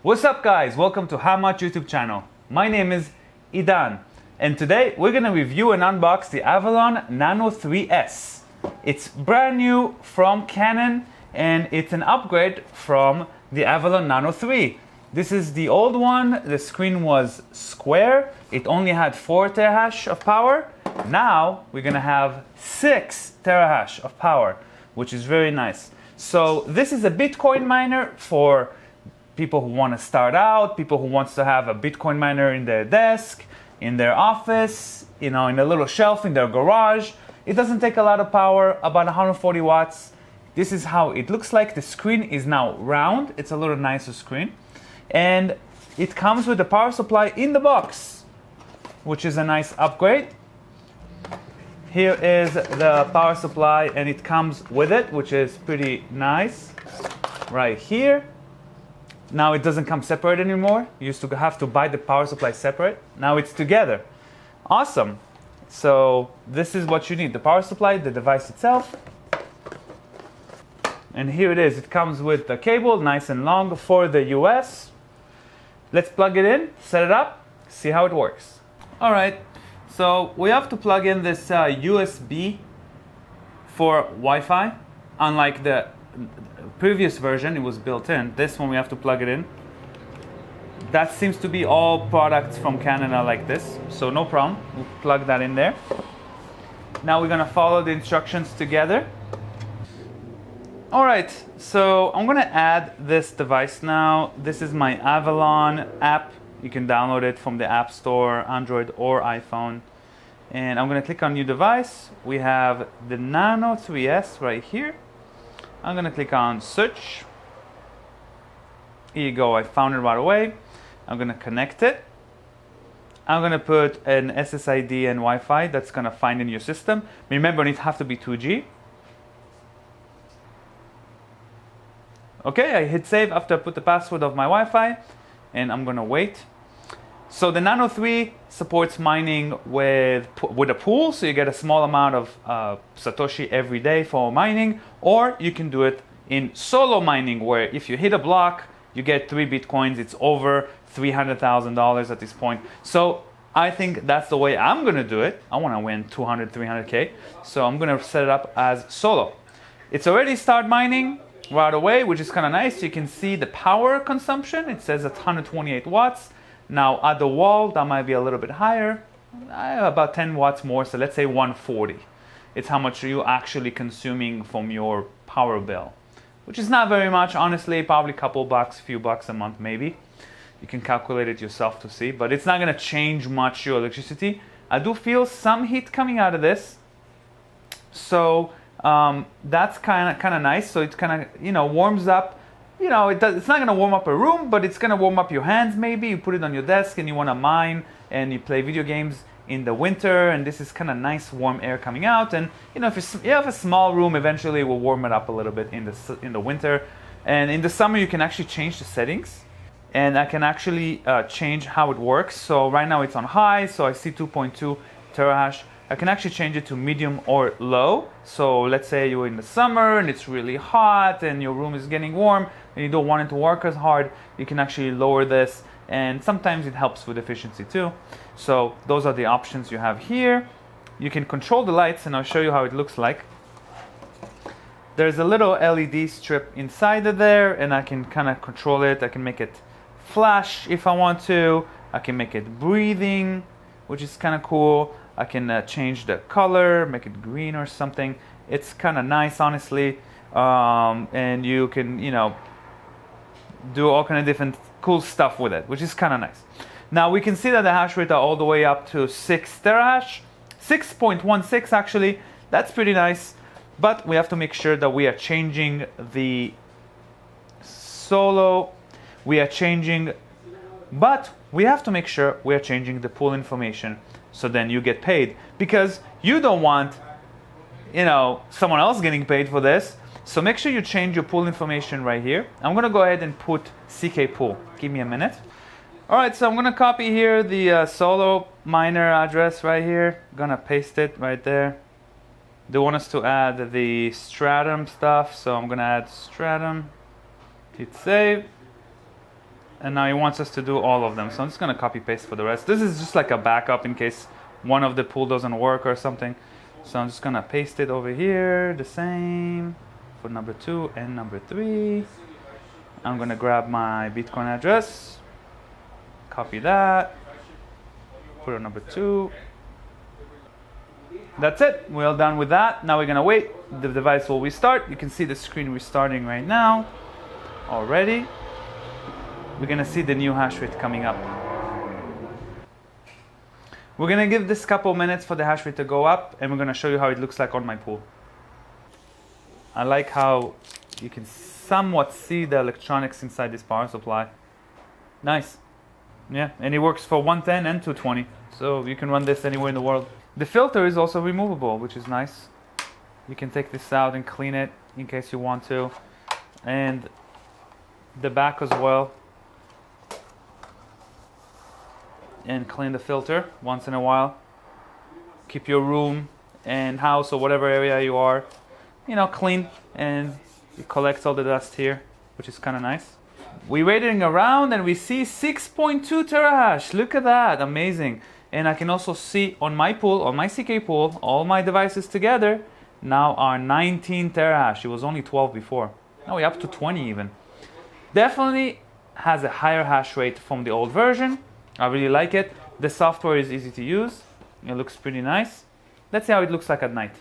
What's up guys, welcome to How Much YouTube channel. My name is Idan and today we're going to review and unbox the Avalon Nano 3S. It's brand new from Canaan and it's an upgrade from the Avalon Nano 3. This is the old one, the screen was square, it only had 4 terahash of power. Now we're going to have 6 terahash of power, which is very nice. So this is a Bitcoin miner for people who want to start out, people who wants to have a Bitcoin miner in their desk, in their office, in a little shelf in their garage. It doesn't take a lot of power, about 140 watts. This is how it looks like. The screen is now round. It's a little nicer screen. And it comes with a power supply in the box, which is a nice upgrade. Here is the power supply and it comes with it, which is pretty nice. Right here. Now it doesn't come separate anymore. You used to have to buy the power supply separate. Now it's together. Awesome. So this is what you need. The power supply, the device itself. And here it is. It comes with the cable, nice and long for the US. Let's plug it in, set it up, see how it works. All right. So we have to plug in this USB for Wi-Fi. Unlike the previous version, it was built in. This one we have to plug it in. That seems to be all products from Canada like this, so no problem. We'll plug that in there. Now we're gonna follow the instructions together. All right, so I'm gonna add this device now. This is my Avalon app. You can download it from the App Store, Android or iPhone. And I'm gonna click on new device. We have the Nano 3S right here. I'm gonna click on search. Here you go, I found it right away. I'm gonna connect it. I'm gonna put an SSID and Wi-Fi that's gonna find in your system. Remember, it has to be 2G. Okay, I hit save after I put the password of my Wi-Fi and I'm gonna wait. So the Nano 3 supports mining with a pool, so you get a small amount of Satoshi every day for mining, or you can do it in solo mining, where if you hit a block, you get 3 Bitcoins. It's over $300,000 at this point. So I think that's the way I'm gonna do it. I wanna win 200, 300K, so I'm gonna set it up as solo. It's already start mining right away, which is kinda nice. You can see the power consumption. It says at 128 watts. Now at the wall, that might be a little bit higher, about 10 watts more, so let's say 140. It's how much you're actually consuming from your power bill, which is not very much, honestly, probably a couple bucks, few bucks a month maybe. You can calculate it yourself to see, but it's not gonna change much your electricity. I do feel some heat coming out of this, so that's kind of nice. So it kind of, warms up. It's not going to warm up a room, but it's going to warm up your hands maybe. You put it on your desk and you want to mine and you play video games in the winter, and this is kind of nice warm air coming out. And if you have a small room, eventually it will warm it up a little bit in the winter. And in the summer you can actually change the settings, and I can actually change how it works. So right now it's on high, so I see 2.2 terahash. I can actually change it to medium or low. So let's say you're in the summer and it's really hot and your room is getting warm and you don't want it to work as hard, you can actually lower this, and sometimes it helps with efficiency too. So those are the options you have here. You can control the lights, and I'll show you how it looks like. There's a little LED strip inside of there, and I can kind of control it. I can make it flash if I want to. I can make it breathing, which is kind of cool. I can change the color, make it green or something. It's kind of nice, honestly. And you can, do all kind of different cool stuff with it, which is kind of nice. Now we can see that the hash rate are all the way up to 6 terahash, 6.16 actually. That's pretty nice. But we have to make sure that we are changing the solo. But we have to make sure we are changing the pool information, so then you get paid, because you don't want someone else getting paid for this. So make sure you change your pool information right here. I'm gonna go ahead and put CK pool. Give me a minute. All right, so I'm gonna copy here the solo miner address right here. Gonna paste it right there. They want us to add the stratum stuff, so I'm gonna add stratum. Hit save. and now he wants us to do all of them. So I'm just gonna copy paste for the rest. This is just like a backup in case one of the pool doesn't work or something. So I'm just gonna paste it over here, the same for number 2 and number 3. I'm gonna grab my Bitcoin address, copy that, put it on number 2. That's it, we're all done with that. Now we're gonna wait, the device will restart. You can see the screen restarting right now already. We're gonna see the new hash rate coming up. We're gonna give this couple minutes for the hash rate to go up, and we're gonna show you how it looks like on my pool. I like how you can somewhat see the electronics inside this power supply. Nice. Yeah, and it works for 110 and 220, so you can run this anywhere in the world. The filter is also removable, which is nice. You can take this out and clean it in case you want to. And the back as well. And clean the filter once in a while. Keep your room and house or whatever area you are, you know, clean, and it collects all the dust here, which is kind of nice. We're waiting around and we see 6.2 terahash. Look at that, amazing. And I can also see on my pool, on my CK pool, all my devices together now are 19 terahash. It was only 12 before. Now we're up to 20 even. Definitely has a higher hash rate from the old version. I really like it. The software is easy to use. It looks pretty nice. Let's see how it looks like at night.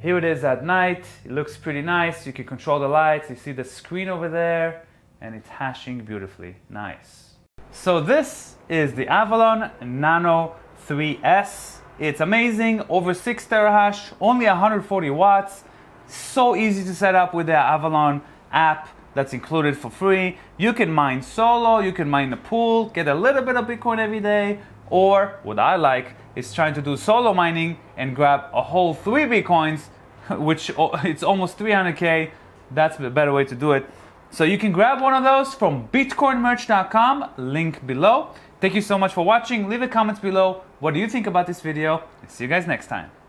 Here it is at night. It looks pretty nice. You can control the lights. You see the screen over there, and it's hashing beautifully. Nice. So this is the Avalon Nano 3S. It's amazing. Over 6 terahash, only 140 watts. So easy to set up with the Avalon app that's included for free. You can mine solo, you can mine the pool, get a little bit of Bitcoin every day, or what I like is trying to do solo mining and grab a whole 3 Bitcoins, which it's almost 300K. That's the better way to do it. So you can grab one of those from bitcoinmerch.com, link below. Thank you so much for watching. Leave a comment below. What do you think about this video? See you guys next time.